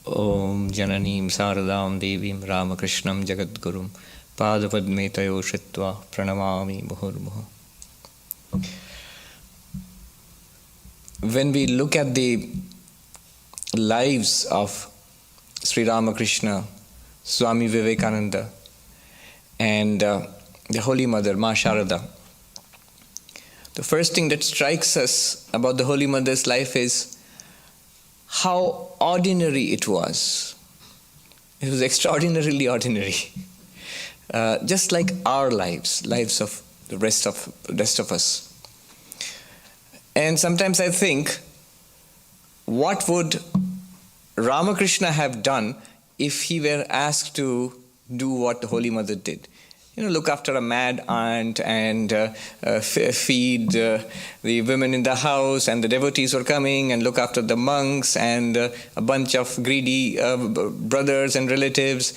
Om Jananim Saradam Devim Ramakrishnam Jagadgurum Padapadme Tayo Shritva Pranamami Muhurmuhu. When we look at the lives of Sri Ramakrishna, Swami Vivekananda, and the Holy Mother, Ma Sharada, the first thing that strikes us about the Holy Mother's life is how ordinary it was. It was extraordinarily ordinary. Just like our lives of the rest of us. And sometimes I think, what would Ramakrishna have done if he were asked to do what the Holy Mother did? Look after a mad aunt and feed the women in the house, and the devotees were coming, and look after the monks and a bunch of greedy brothers and relatives,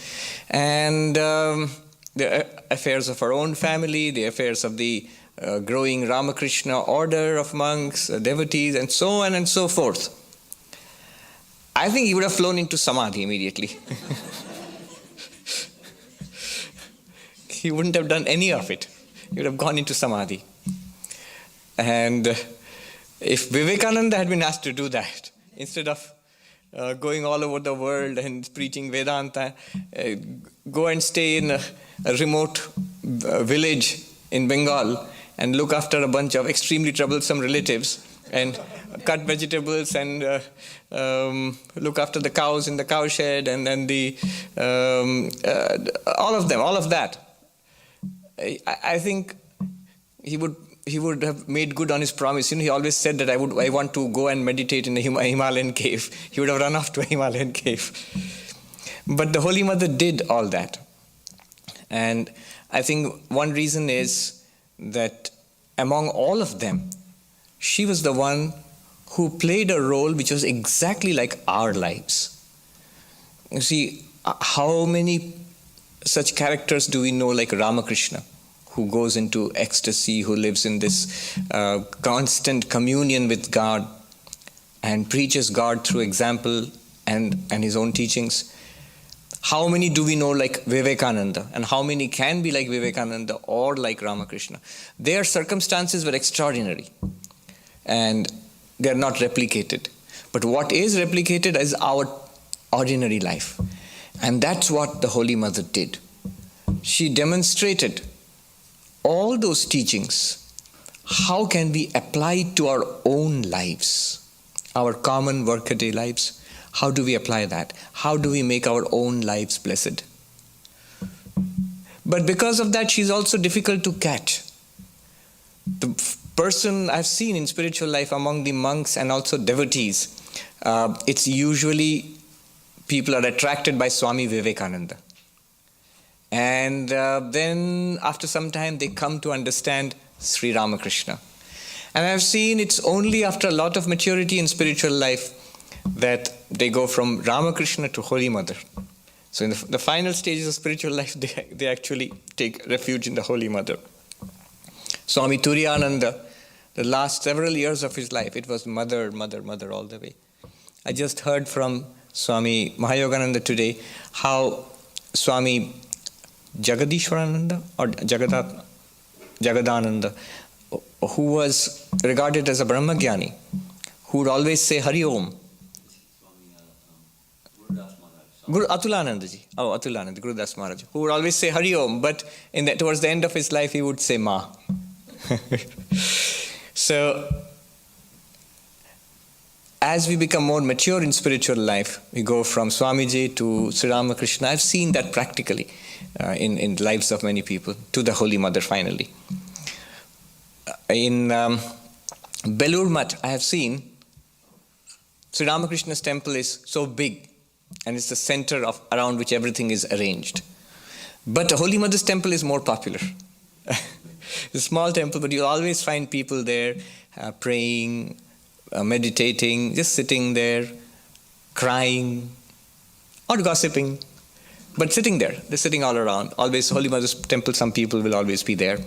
and the affairs of our own family, the affairs of the growing Ramakrishna order of monks, devotees, and so on and so forth. I think he would have flown into Samadhi immediately. He wouldn't have done any of it. He would have gone into Samadhi. And if Vivekananda had been asked to do that, instead of going all over the world and preaching Vedanta, go and stay in a remote village in Bengal and look after a bunch of extremely troublesome relatives and cut vegetables and look after the cows in the cow shed, and then all of that. I think he would have made good on his promise. He always said that I want to go and meditate in a Himalayan cave. He would have run off to a Himalayan cave. But the Holy Mother did all that. And I think one reason is that among all of them, she was the one who played a role which was exactly like our lives. You see, how many such characters do we know, like Ramakrishna, who goes into ecstasy, who lives in this constant communion with God and preaches God through example and his own teachings? How many do we know like Vivekananda, and how many can be like Vivekananda or like Ramakrishna? Their circumstances were extraordinary and they are not replicated. But what is replicated is our ordinary life. And that's what the Holy Mother did. She demonstrated all those teachings. How can we apply it to our own lives, our common workaday lives? How do we apply that? How do we make our own lives blessed? But because of that, she's also difficult to catch. The person I've seen in spiritual life among the monks and also devotees, it's usually people are attracted by Swami Vivekananda. And then after some time they come to understand Sri Ramakrishna. And I've seen it's only after a lot of maturity in spiritual life that they go from Ramakrishna to Holy Mother. So in the final stages of spiritual life, they actually take refuge in the Holy Mother. Swami Turiyananda, the last several years of his life, it was mother, mother, mother all the way. I just heard from Swami Mahayogananda today how Swami Jagadishwarananda or Jagadananda, who was regarded as a Brahmagyani, who would always say Hari Om. Guru Atulananda ji. Oh, Atulananda, Guru Das Maharaj, who would always say Hari Om, but towards the end of his life he would say Ma. So, as we become more mature in spiritual life, we go from Swamiji to Sri Ramakrishna. I've seen that practically in the lives of many people, to the Holy Mother finally. In Belur Math, I have seen Sri Ramakrishna's temple is so big, and it's the center around which everything is arranged. But the Holy Mother's temple is more popular. It's a small temple, but you'll always find people there praying, meditating, just sitting there, crying, or gossiping. But sitting there, they're sitting all around. Always, Holy Mother's temple, some people will always be there.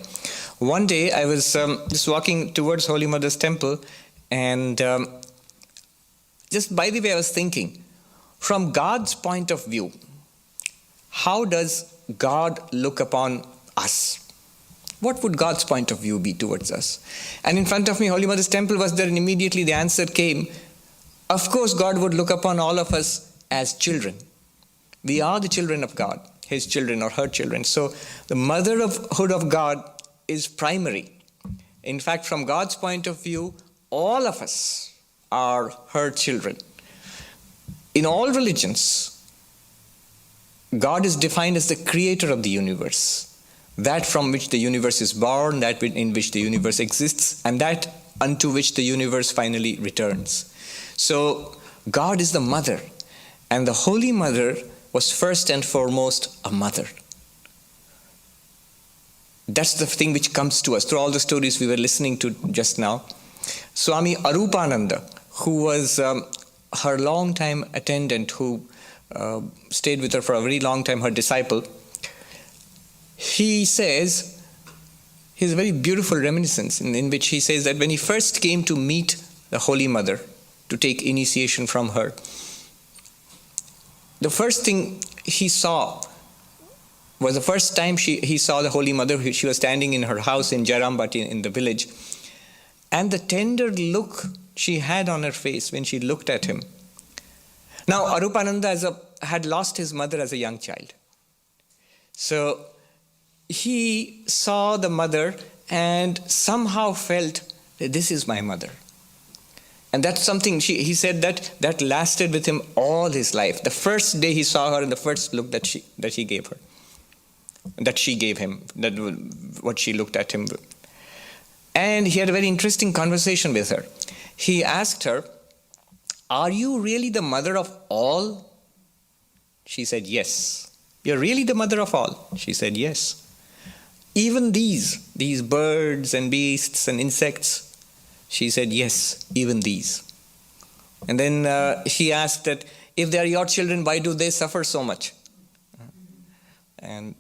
One day, I was just walking towards Holy Mother's temple, and just by the way, I was thinking, From God's point of view, how does God look upon us? What would God's point of view be towards us? And in front of me, Holy Mother's temple was there, and immediately the answer came. Of course, God would look upon all of us as children. We are the children of God, His children or her children. So the motherhood of God is primary. In fact, from God's point of view, all of us are her children. In all religions, God is defined as the creator of the universe, that from which the universe is born, that in which the universe exists, and that unto which the universe finally returns. So God is the mother, and the Holy Mother was first and foremost a mother. That's the thing which comes to us through all the stories we were listening to just now. Swami Arupananda, who was her long-time attendant, who stayed with her for a very long time, her disciple, he says, he has a very beautiful reminiscence in which he says that when he first came to meet the Holy Mother, to take initiation from her, the first thing he saw was the first time he saw the Holy Mother. She was standing in her house in Jairambati in the village, and the tender look she had on her face when she looked at him. Now, Arupananda had lost his mother as a young child. So he saw the mother and somehow felt that this is my mother. And that's something, he said that lasted with him all his life. The first day he saw her and the first look that he gave her, that she gave him, what she looked at him. And he had a very interesting conversation with her. He asked her, "Are you really the mother of all?" She said, "Yes." "You're really the mother of all?" She said, "Yes." "Even these birds and beasts and insects?" She said, "Yes, even these." And then he asked that, "If they are your children, why do they suffer so much?" And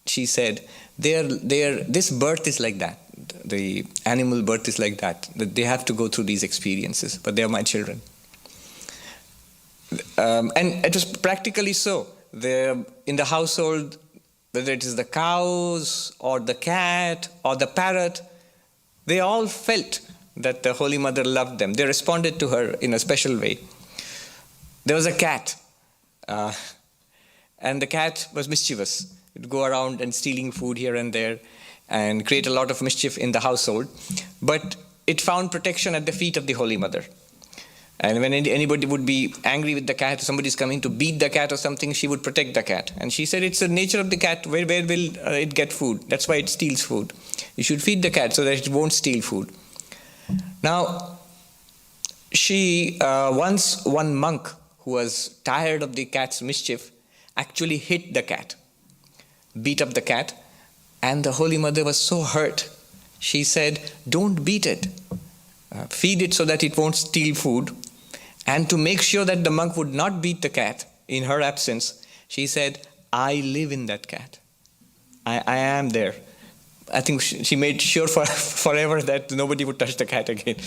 she said, this birth is like that. The animal birth is like that they have to go through these experiences, but they are my children. And it was practically so. In the household, whether it is the cows or the cat or the parrot, they all felt that the Holy Mother loved them. They responded to her in a special way. There was a cat, and the cat was mischievous. It would go around and stealing food here and there and create a lot of mischief in the household. But it found protection at the feet of the Holy Mother. And when anybody would be angry with the cat, somebody's coming to beat the cat or something, she would protect the cat. And she said, it's the nature of the cat. Where will it get food? That's why it steals food. You should feed the cat so that it won't steal food. Now, once one monk who was tired of the cat's mischief actually hit the cat, beat up the cat, and the Holy Mother was so hurt. She said, "Don't beat it. Feed it so that it won't steal food." And to make sure that the monk would not beat the cat in her absence, she said, "I live in that cat. I am there." I think she made sure forever that nobody would touch the cat again.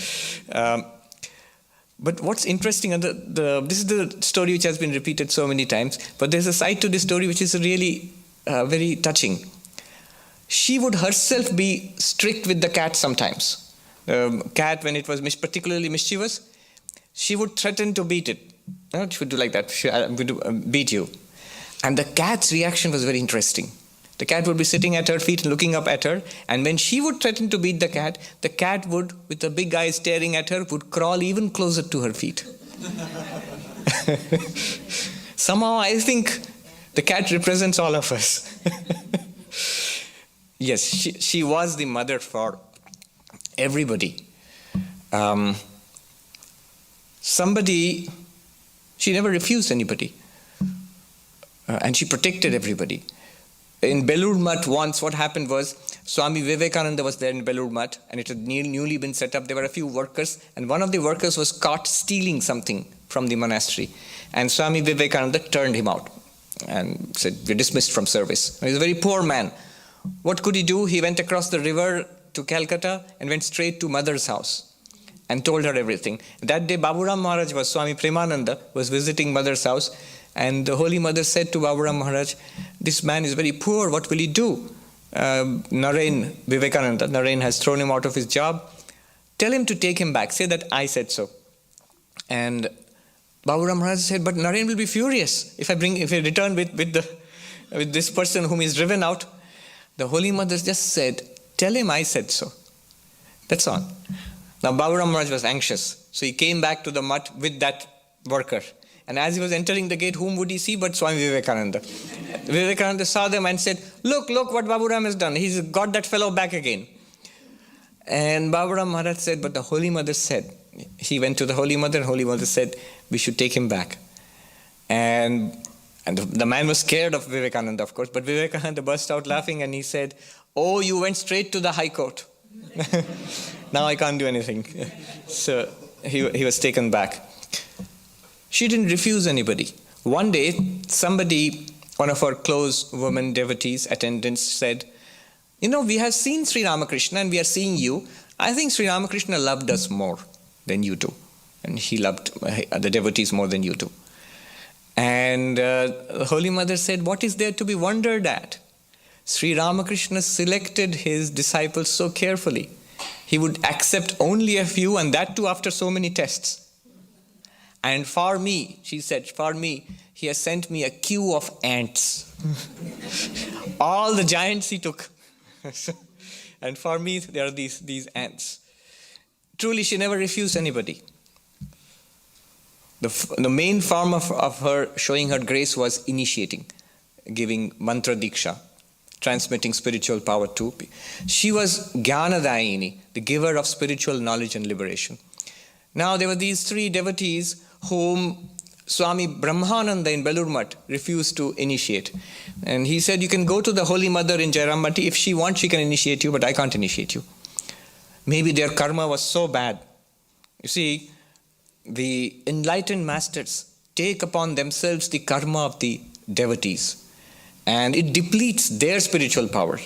But what's interesting, this is the story which has been repeated so many times, but there's a side to this story which is really very touching. She would herself be strict with the cat sometimes. The cat, when it was particularly mischievous, she would threaten to beat it. She would do like that. "I'm going to beat you." And the cat's reaction was very interesting. The cat would be sitting at her feet and looking up at her, and when she would threaten to beat the cat would, with the big eyes staring at her, would crawl even closer to her feet. Somehow I think the cat represents all of us. Yes, she was the mother for everybody. She never refused anybody. And she protected everybody. In Belur Math once, what happened was, Swami Vivekananda was there in Belur Math, and it had newly been set up. There were a few workers, and one of the workers was caught stealing something from the monastery. And Swami Vivekananda turned him out and said, "You're dismissed from service." He was a very poor man. What could he do? He went across the river to Calcutta and went straight to Mother's house. and told her everything. That day Baburam Maharaj Swami Premananda was visiting mother's house, and the Holy Mother said to Baburam Maharaj, this man is very poor, what will he do? Narain has thrown him out of his job. Tell him to take him back, say that I said so. And Baburam Maharaj said, but Narain will be furious if I return with this person whom he's driven out. The Holy Mother just said, tell him I said so. That's all. Now Baburam Maharaj was anxious, so he came back to the mutt with that worker. And as he was entering the gate, whom would he see but Swami Vivekananda? Vivekananda saw them and said, look what Baburam has done. He's got that fellow back again. And Baburam Maharaj said, but the Holy Mother said, he went to the Holy Mother, and Holy Mother said, we should take him back. And the man was scared of Vivekananda, of course, but Vivekananda burst out laughing and he said, oh, you went straight to the High Court. Now I can't do anything. So he was taken back. She didn't refuse anybody. One day, somebody, one of our close women devotees, attendants, said, we have seen Sri Ramakrishna and we are seeing you. I think Sri Ramakrishna loved us more than you do. And he loved the devotees more than you do. And the Holy Mother said, what is there to be wondered at? Sri Ramakrishna selected his disciples so carefully. He would accept only a few, and that too after so many tests. And for me, she said, for me, he has sent me a queue of ants. All the giants he took. And for me, there are these ants. Truly, she never refused anybody. The main form of her showing her grace was initiating, giving mantra diksha, transmitting spiritual power to people. She was Jnanadayini, the giver of spiritual knowledge and liberation. Now there were these three devotees whom Swami Brahmananda in Belur Math refused to initiate. And he said, you can go to the Holy Mother in Jairamati. If she wants, she can initiate you, but I can't initiate you. Maybe their karma was so bad. You see, the enlightened masters take upon themselves the karma of the devotees. And it depletes their spiritual power.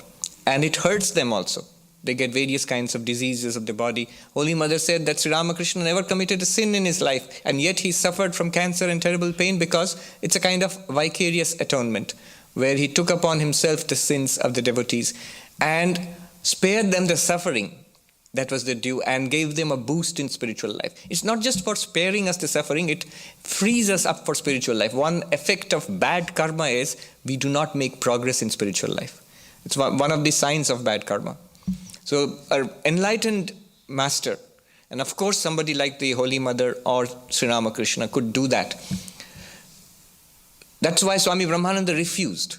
And it hurts them also. They get various kinds of diseases of the body. Holy Mother said that Sri Ramakrishna never committed a sin in his life, and yet he suffered from cancer and terrible pain because it's a kind of vicarious atonement, where he took upon himself the sins of the devotees and spared them the suffering that was their due and gave them a boost in spiritual life. It's not just for sparing us the suffering, it frees us up for spiritual life. One effect of bad karma is we do not make progress in spiritual life. It's one of the signs of bad karma. So an enlightened master, and of course somebody like the Holy Mother or Sri Ramakrishna could do that. That's why Swami Brahmananda refused.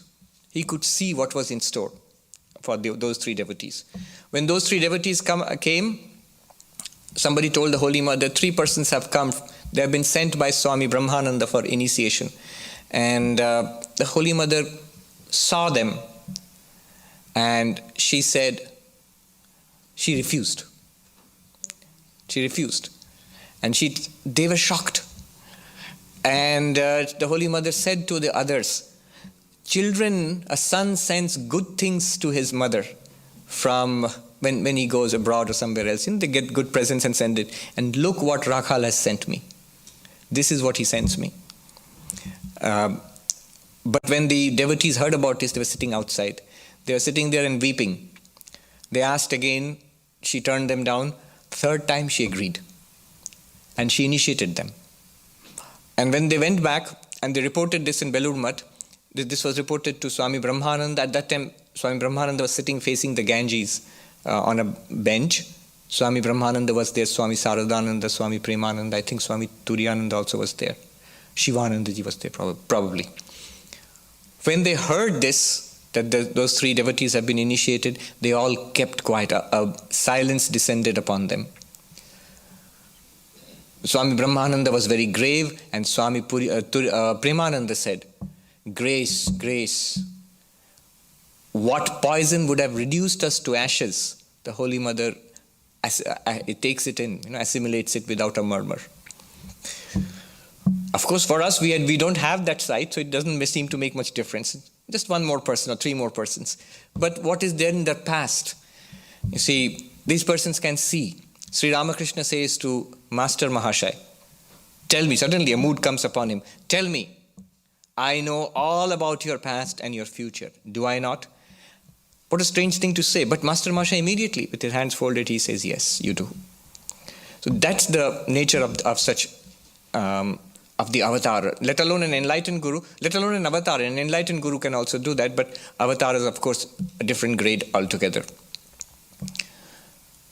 He could see what was in store for those three devotees. When those three devotees came, somebody told the Holy Mother, 3 persons have come. They have been sent by Swami Brahmananda for initiation. And the Holy Mother saw them and she said, she refused. She refused. And they were shocked. And the Holy Mother said to the others, children, a son sends good things to his mother from when he goes abroad or somewhere else. They get good presents and send it. And look what Rakhal has sent me. This is what he sends me. But when the devotees heard about this, they were sitting outside. They were sitting there and weeping. They asked again, she turned them down. 3rd time she agreed. And she initiated them. And when they went back and they reported this in Belur Math, this was reported to Swami Brahmananda. At that time, Swami Brahmananda was sitting facing the Ganges on a bench. Swami Brahmananda was there, Swami Saradananda, Swami Premananda, I think Swami Turiyananda also was there. Shivanandaji was there probably. When they heard this, that those 3 devotees have been initiated, they all kept quiet. A silence descended upon them. Swami Brahmananda was very grave, and Swami Premananda said, grace, grace. What poison would have reduced us to ashes, the Holy Mother, it takes it in, assimilates it without a murmur. Of course, for us, we don't have that sight, so it doesn't seem to make much difference. Just 1 more person or 3 more persons. But what is there in the past? You see, these persons can see. Sri Ramakrishna says to Master Mahashai, tell me, suddenly a mood comes upon him, tell me, I know all about your past and your future. Do I not? What a strange thing to say. But Master Mahashai immediately, with his hands folded, he says, yes, you do. So that's the nature of such, of the avatar. Let alone an enlightened guru, let alone an avatar. An enlightened guru can also do that, but avatar is, of course, a different grade altogether.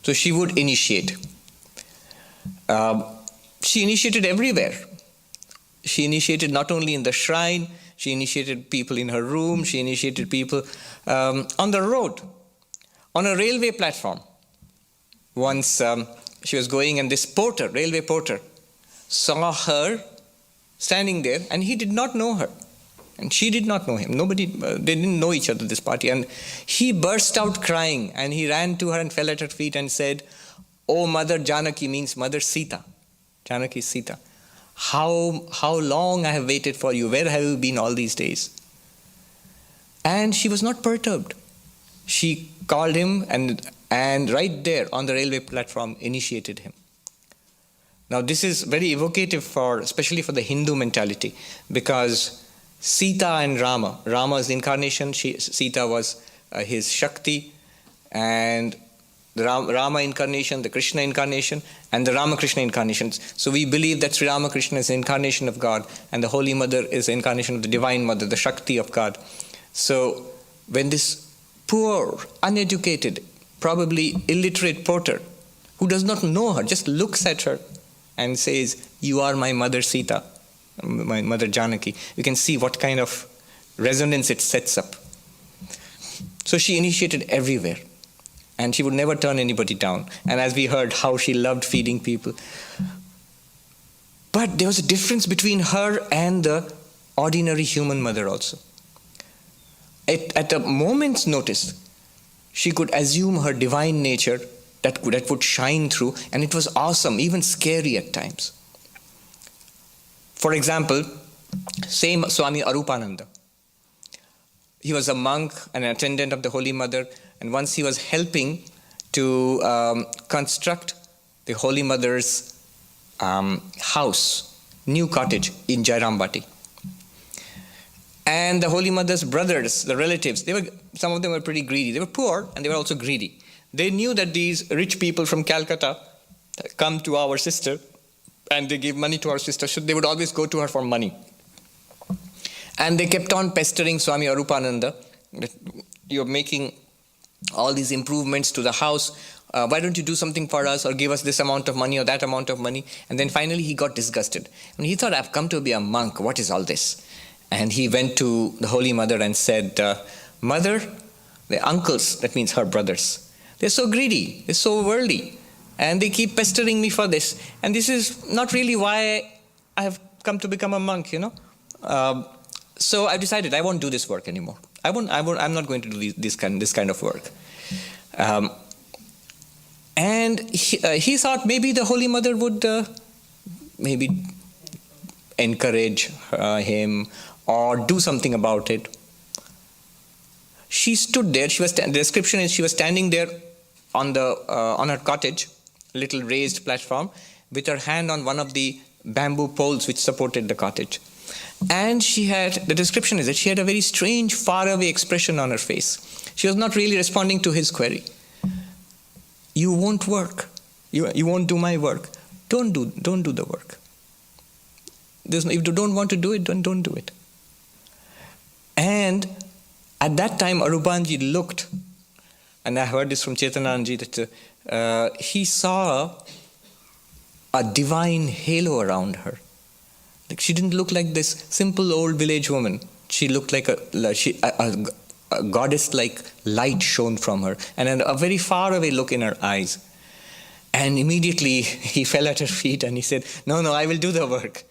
So she would initiate. She initiated everywhere. She initiated not only in the shrine, she initiated people in her room, she initiated people on the road, on a railway platform. Once she was going and this porter, railway porter, saw her standing there and he did not know her. And she did not know him. Nobody, they didn't know each other, this party. And he burst out crying and he ran to her and fell at her feet and said, "Oh, Mother Janaki," means Mother Sita. Janaki is Sita. How long I have waited for you. Where have you been all these days? And she was not perturbed. She called him and right there on the railway platform initiated him. Now this is very evocative especially for the Hindu mentality, because Sita and Rama is the incarnation, Sita was his Shakti, and the Rama incarnation, the Krishna incarnation, and the Ramakrishna incarnations. So we believe that Sri Ramakrishna is the incarnation of God, and the Holy Mother is the incarnation of the Divine Mother, the Shakti of God. So when this poor, uneducated, probably illiterate porter, who does not know her, just looks at her and says, "You are my Mother Sita, my Mother Janaki," you can see what kind of resonance it sets up. So she initiated everywhere. And she would never turn anybody down. And as we heard, how she loved feeding people. But there was a difference between her and the ordinary human mother also. At a moment's notice, she could assume her divine nature that would shine through, and it was awesome, even scary at times. For example, same Swami Arupananda. He was a monk, an attendant of the Holy Mother, and once he was helping to construct the Holy Mother's house, new cottage in Jairambati. And the Holy Mother's brothers, the relatives, some of them were pretty greedy. They were poor and they were also greedy. They knew that these rich people from Calcutta come to our sister and they give money to our sister, so they would always go to her for money. And they kept on pestering Swami Arupananda that you're making all these improvements to the house. Why don't you do something for us or give us this amount of money or that amount of money? And then finally he got disgusted. And he thought, I've come to be a monk. What is all this? And he went to the Holy Mother and said, Mother, the uncles, that means her brothers, they're so greedy, they're so worldly, and they keep pestering me for this. And this is not really why I have come to become a monk, So I decided I won't do this work anymore. I'm not going to do this kind of work. And he thought maybe the Holy Mother would maybe encourage him or do something about it. She stood there. The description is she was standing there on her cottage, little raised platform, with her hand on one of the bamboo poles which supported the cottage. And the description is that she had a very strange, faraway expression on her face. She was not really responding to his query. You won't work. You won't do my work. Don't do the work. If you don't want to do it, don't do it. And at that time, Arupanji looked, and I heard this from Chetananji, that he saw a divine halo around her. She didn't look like this simple old village woman. She looked like a goddess-like light shone from her, and a very far-away look in her eyes. And immediately he fell at her feet and he said, No, I will do the work.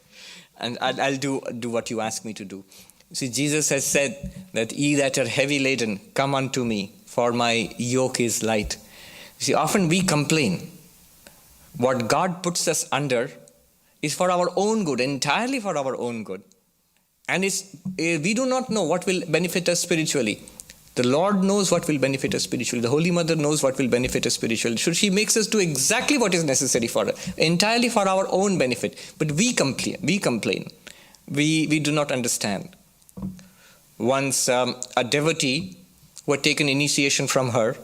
And I'll do what you ask me to do. See, Jesus has said that ye that are heavy laden, come unto me, for my yoke is light. See, often we complain. What God puts us under is for our own good, entirely for our own good. And we do not know what will benefit us spiritually. The Lord knows what will benefit us spiritually. The Holy Mother knows what will benefit us spiritually. So she makes us do exactly what is necessary for her, entirely for our own benefit. But we complain. We do not understand. Once a devotee who had taken initiation from her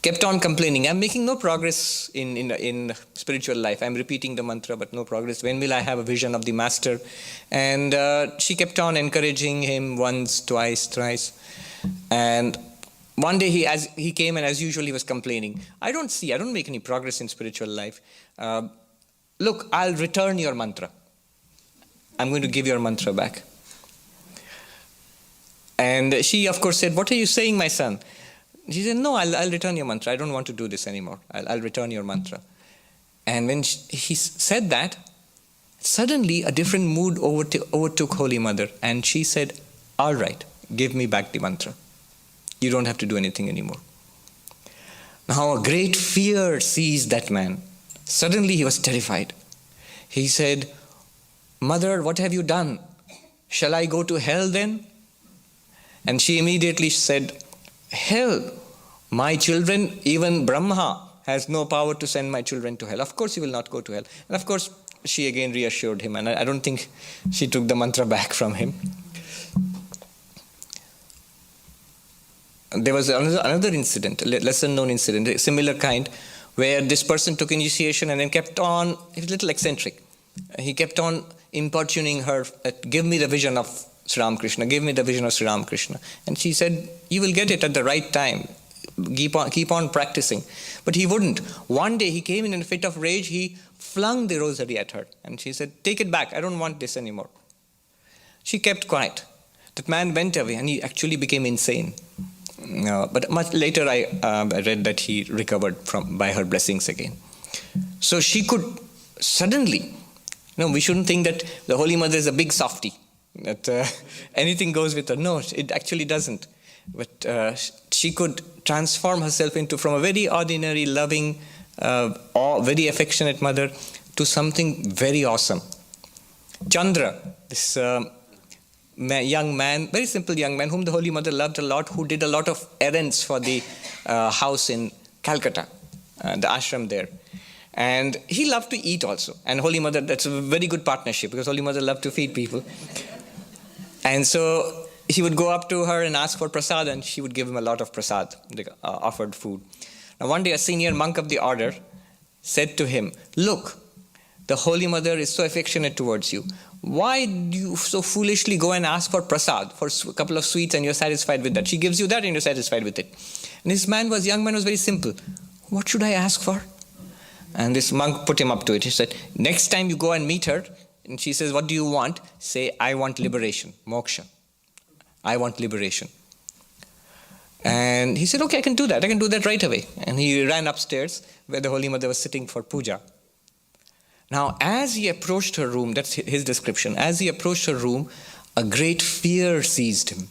kept on complaining, I'm making no progress in spiritual life. I'm repeating the mantra, but no progress. When will I have a vision of the master? And she kept on encouraging him once, twice, thrice. And one day he came, and as usual he was complaining. I don't make any progress in spiritual life. Look, I'll return your mantra. I'm going to give your mantra back. And she, of course, said, what are you saying, my son? She said, no, I'll return your mantra. I don't want to do this anymore. I'll return your mantra. And when he said that, suddenly a different mood overtook Holy Mother. And she said, all right, give me back the mantra. You don't have to do anything anymore. Now a great fear seized that man. Suddenly he was terrified. He said, Mother, what have you done? Shall I go to hell then? And she immediately said, hell, my children, even Brahma has no power to send my children to hell. Of course he will not go to hell. And of course she again reassured him, and I don't think she took the mantra back from him. There was another incident, a lesser known incident, a similar kind, where this person took initiation and then kept on, he was a little eccentric. He kept on importuning her, give me the vision of Sri Ramakrishna, give me the vision of Sri Ramakrishna. And she said, you will get it at the right time. Keep on practicing. But he wouldn't. One day he came in a fit of rage, he flung the rosary at her. And she said, take it back, I don't want this anymore. She kept quiet. That man went away and he actually became insane. But much later I read that he recovered by her blessings again. So she could suddenly, we shouldn't think that the Holy Mother is a big softie, that anything goes with her. No, it actually doesn't. But she could transform herself from a very ordinary, loving, very affectionate mother to something very awesome. Chandra, this young man, very simple young man, whom the Holy Mother loved a lot, who did a lot of errands for the house in Calcutta, the ashram there. And he loved to eat also. And Holy Mother, that's a very good partnership, because Holy Mother loved to feed people. And so he would go up to her and ask for prasad, and she would give him a lot of prasad, offered food. Now one day a senior monk of the order said to him, look, the Holy Mother is so affectionate towards you. Why do you so foolishly go and ask for prasad, for a couple of sweets, and you're satisfied with that? She gives you that and you're satisfied with it. And this young man was very simple. What should I ask for? And this monk put him up to it. He said, next time you go and meet her, and she says, what do you want? Say, I want liberation, moksha. I want liberation. And he said, okay, I can do that. I can do that right away. And he ran upstairs where the Holy Mother was sitting for puja. Now, as he approached her room, that's his description, as he approached her room, a great fear seized him.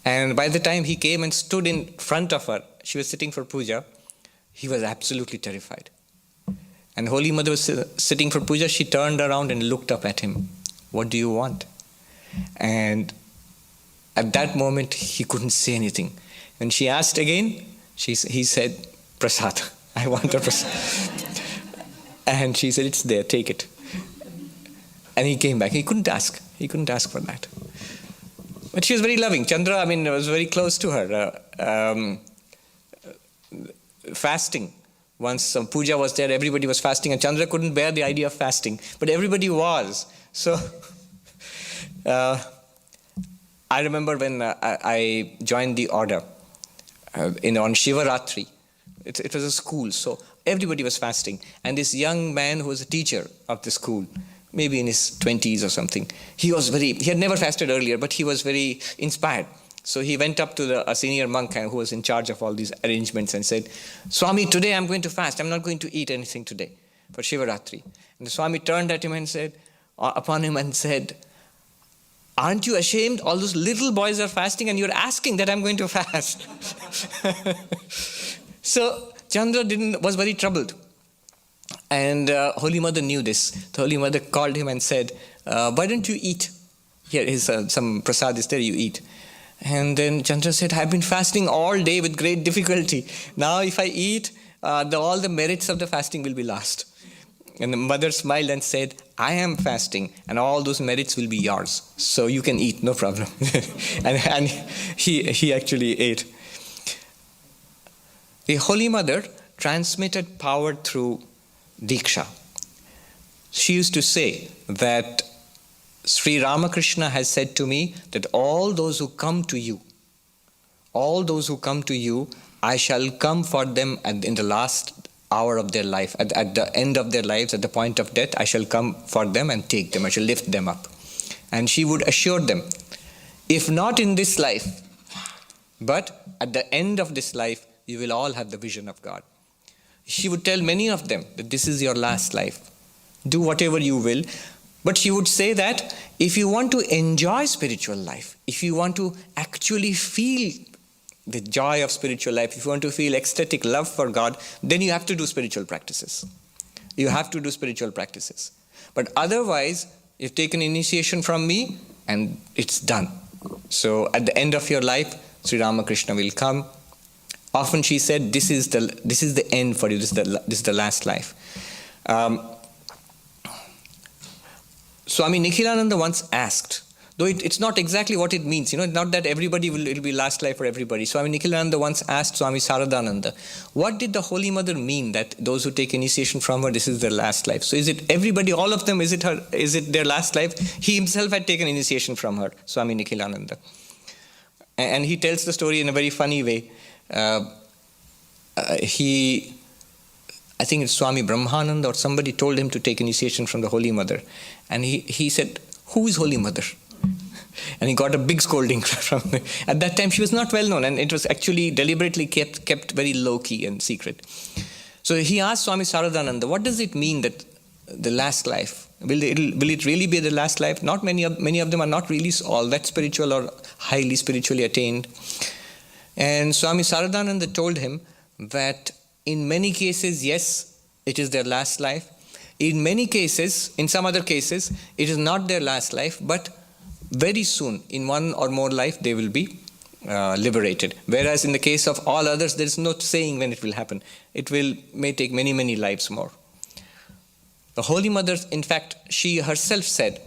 And by the time he came and stood in front of her, she was sitting for puja, he was absolutely terrified. And Holy Mother was sitting for puja, she turned around and looked up at him. What do you want? And at that moment, he couldn't say anything. When she asked again, he said, prasad, I want a prasad. And she said, it's there, take it. And he came back. He couldn't ask for that. But she was very loving. Chandra, was very close to her. Fasting. Once some puja was there, everybody was fasting, and Chandra couldn't bear the idea of fasting. But everybody was. So, I remember when I joined the order on Shivaratri. It was a school, so everybody was fasting. And this young man who was a teacher of the school, maybe in his 20s or something, he had never fasted earlier, but he was very inspired. So he went up to a senior monk who was in charge of all these arrangements and said, Swami, today I'm going to fast. I'm not going to eat anything today for Shivaratri. And the Swami turned at him and said, aren't you ashamed? All those little boys are fasting and you're asking that I'm going to fast. So Chandra was very troubled. And Holy Mother knew this. The Holy Mother called him and said, why don't you eat? Here is some prasad is there, you eat. And then Chandra said, I've been fasting all day with great difficulty. Now if I eat, all the merits of the fasting will be lost. And the mother smiled and said, I am fasting and all those merits will be yours. So you can eat, no problem. and he actually ate. The Holy Mother transmitted power through Diksha. She used to say that Sri Ramakrishna has said to me that all those who come to you, I shall come for them in the last hour of their life, at the end of their lives, at the point of death, I shall come for them and take them, I shall lift them up. And she would assure them, if not in this life, but at the end of this life, you will all have the vision of God. She would tell many of them that this is your last life. Do whatever you will. But she would say that if you want to enjoy spiritual life, if you want to actually feel the joy of spiritual life, if you want to feel ecstatic love for God, then you have to do spiritual practices. You have to do spiritual practices. But otherwise, you've taken initiation from me and it's done. So at the end of your life, Sri Ramakrishna will come. Often she said, this is the end for you, this is the last life. Swami Nikhilananda once asked, though it's not exactly what it means, not that everybody it'll be last life for everybody. Swami Nikhilananda once asked Swami Saradananda, what did the Holy Mother mean that those who take initiation from her, this is their last life? So is it everybody, all of them, is it their last life? He himself had taken initiation from her, Swami Nikhilananda. And he tells the story in a very funny way. I think it's Swami Brahmananda or somebody told him to take initiation from the Holy Mother. And he said, who is Holy Mother? And he got a big scolding from her. At that time she was not well known and it was actually deliberately kept very low-key and secret. So he asked Swami Saradananda, what does it mean that the last life? Will it really be the last life? Not many of them are not really all that spiritual or highly spiritually attained. And Swami Saradananda told him that in many cases, yes, it is their last life. In many cases, in some other cases, it is not their last life, but very soon, in one or more life, they will be liberated. Whereas in the case of all others, there is no saying when it will happen. It may take many, many lives more. The Holy Mother, in fact, she herself said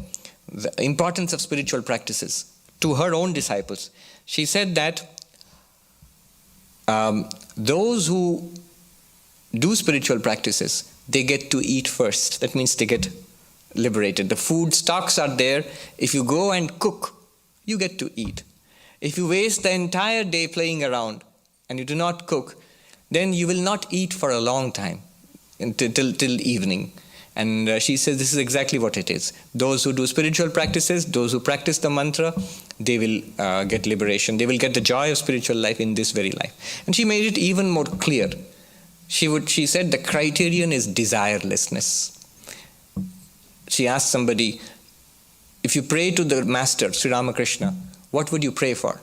the importance of spiritual practices to her own disciples. She said that those who do spiritual practices, they get to eat first. That means they get liberated. The food stocks are there. If you go and cook, you get to eat. If you waste the entire day playing around and you do not cook, then you will not eat for a long time till evening. And she says this is exactly what it is. Those who do spiritual practices, those who practice the mantra, they will get liberation. They will get the joy of spiritual life in this very life. And she made it even more clear. She said the criterion is desirelessness. She asked somebody, if you pray to the master, Sri Ramakrishna, what would you pray for?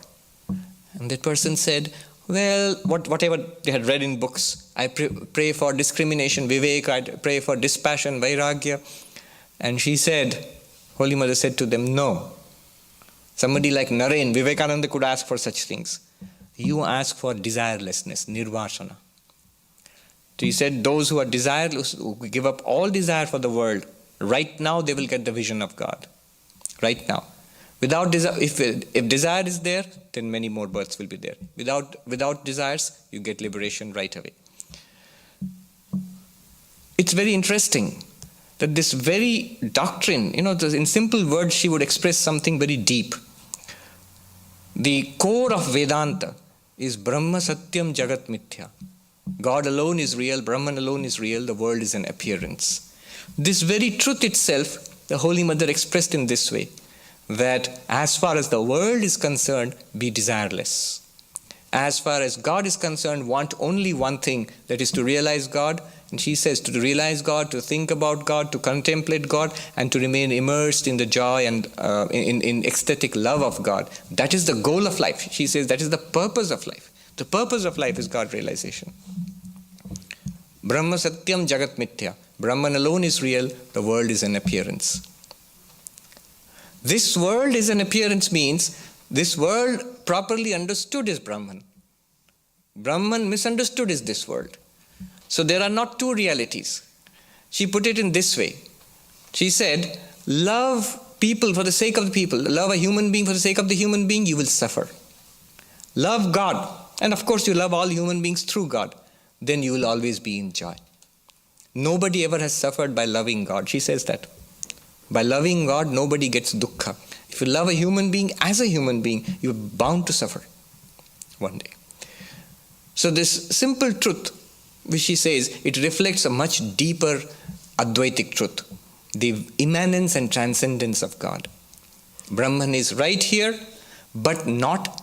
And that person said, well, whatever they had read in books. I pray for discrimination, vivek, I pray for dispassion, vairagya. And she said, Holy Mother said to them, no. Somebody like Naren, Vivekananda could ask for such things. You ask for desirelessness, nirvashana. He said, those who are desireless, who give up all desire for the world, right now they will get the vision of God. Right now. Without desire, if desire is there, then many more births will be there. Without desires, you get liberation right away. It's very interesting that this very doctrine, in simple words, she would express something very deep. The core of Vedanta is Brahma Satyam Jagat Mithya. God alone is real, Brahman alone is real, the world is an appearance. This very truth itself, the Holy Mother expressed in this way, that as far as the world is concerned, be desireless. As far as God is concerned, want only one thing, that is to realize God. And she says to realize God, to think about God, to contemplate God, and to remain immersed in the joy and in ecstatic love of God. That is the goal of life. She says that is the purpose of life. The purpose of life is God realization. Brahma Satyam Jagat Mithya. Brahman alone is real, the world is an appearance. This world is an appearance means this world properly understood is Brahman. Brahman misunderstood is this world. So there are not two realities. She put it in this way. She said, love people for the sake of the people. Love a human being for the sake of the human being, you will suffer. Love God. And of course you love all human beings through God. Then you will always be in joy. Nobody ever has suffered by loving God. She says that. By loving God, nobody gets dukkha. If you love a human being as a human being, you're bound to suffer one day. So this simple truth, which she says, it reflects a much deeper Advaitic truth, the immanence and transcendence of God. Brahman is right here, but not,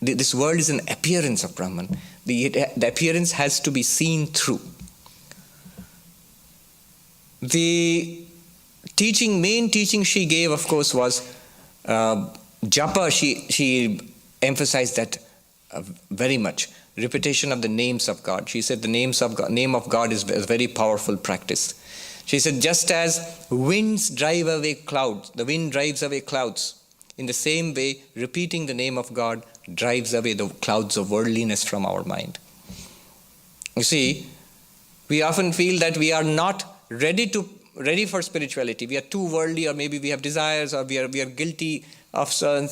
this world is an appearance of Brahman. The appearance has to be seen through. The main teaching she gave, of course, was japa. She emphasized that very much. Repetition of the names of God. She said the name of God is a very powerful practice. She said, just as winds drive away clouds, the wind drives away clouds, in the same way, repeating the name of God drives away the clouds of worldliness from our mind. You see, we often feel that we are not ready for spirituality. We are too worldly, or maybe we have desires, or we are guilty of some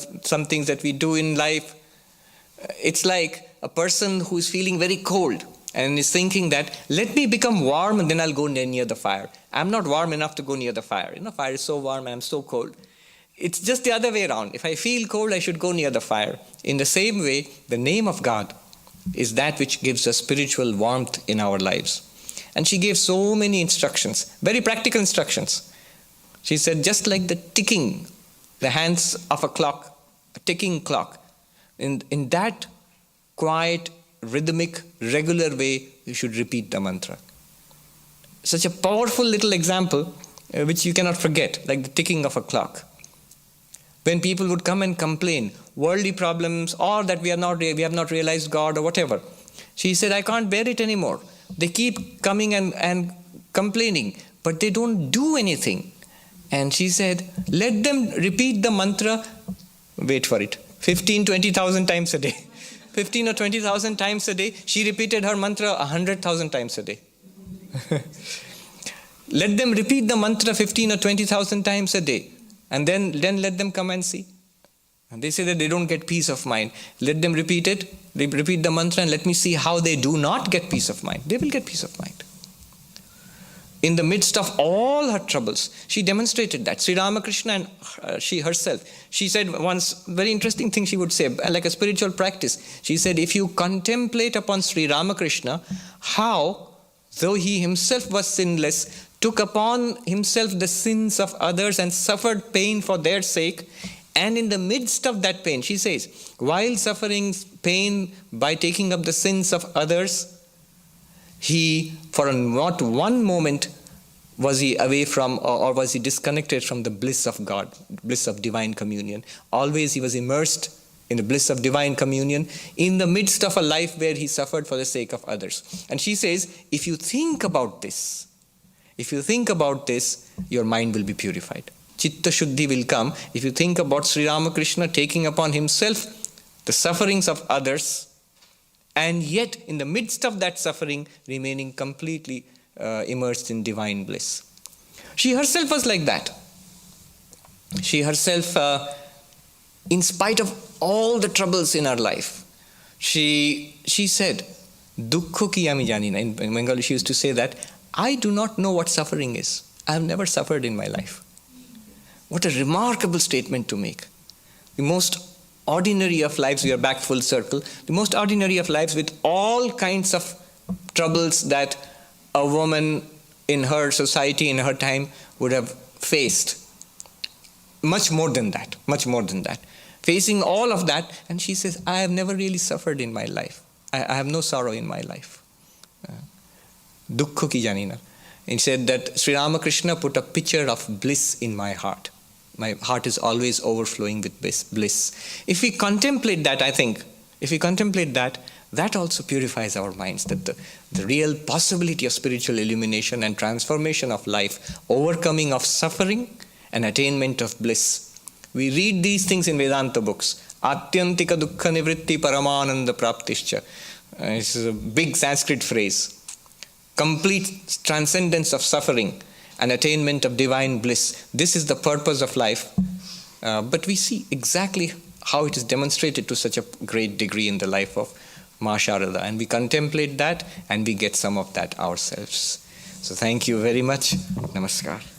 things that we do in life. It's like a person who is feeling very cold and is thinking that, let me become warm and then I'll go near the fire. I'm not warm enough to go near the fire. Fire is so warm and I'm so cold. It's just the other way around. If I feel cold, I should go near the fire. In the same way, the name of God is that which gives us spiritual warmth in our lives. And she gave so many instructions, very practical instructions. She said, just like the ticking, the hands of a clock, a ticking clock, in that quiet, rhythmic, regular way, you should repeat the mantra. Such a powerful little example, which you cannot forget, like the ticking of a clock. When people would come and complain, worldly problems, or that we have not realized God, or whatever, she said, I can't bear it anymore. They keep coming and complaining, but they don't do anything. And she said, let them repeat the mantra, wait for it, 20,000 times a day. 15 or 20,000 times a day. She repeated her mantra 100,000 times a day. Let them repeat the mantra 15 or 20,000 times a day. And then let them come and see. And they say that they don't get peace of mind. Let them repeat it. They repeat the mantra and let me see how they do not get peace of mind. They will get peace of mind. In the midst of all her troubles, she demonstrated that. Sri Ramakrishna and she herself, she said once, very interesting thing she would say, like a spiritual practice. She said, if you contemplate upon Sri Ramakrishna, how, though he himself was sinless, took upon himself the sins of others and suffered pain for their sake, and in the midst of that pain, she says, while suffering pain by taking up the sins of others, he, for not one moment, was he away from or was he disconnected from the bliss of God, bliss of divine communion. Always he was immersed in the bliss of divine communion in the midst of a life where he suffered for the sake of others. And she says, if you think about this, your mind will be purified. Chitta Shuddhi will come if you think about Sri Ramakrishna taking upon himself the sufferings of others, and yet in the midst of that suffering remaining completely immersed in divine bliss. She herself was like that. She herself, in spite of all the troubles in her life, she said, Dukkho ki ami janina. In Bengali she used to say that, I do not know what suffering is. I have never suffered in my life. What a remarkable statement to make. The most ordinary of lives, we are back full circle, the most ordinary of lives with all kinds of troubles that a woman in her society, in her time, would have faced. Much more than that. Facing all of that, and she says, I have never really suffered in my life. I have no sorrow in my life. Dukkho ki janina. He said that Sri Ramakrishna put a picture of bliss in my heart. My heart is always overflowing with bliss. If we contemplate that, I think, that also purifies our minds, that the real possibility of spiritual illumination and transformation of life, overcoming of suffering and attainment of bliss. We read these things in Vedanta books. Atyantika dukkha nivritti paramananda praptischa. This is a big Sanskrit phrase. Complete transcendence of suffering and attainment of divine bliss. This is the purpose of life. But we see exactly how it is demonstrated to such a great degree in the life of Ma Sharada. And we contemplate that and we get some of that ourselves. So thank you very much. Namaskar.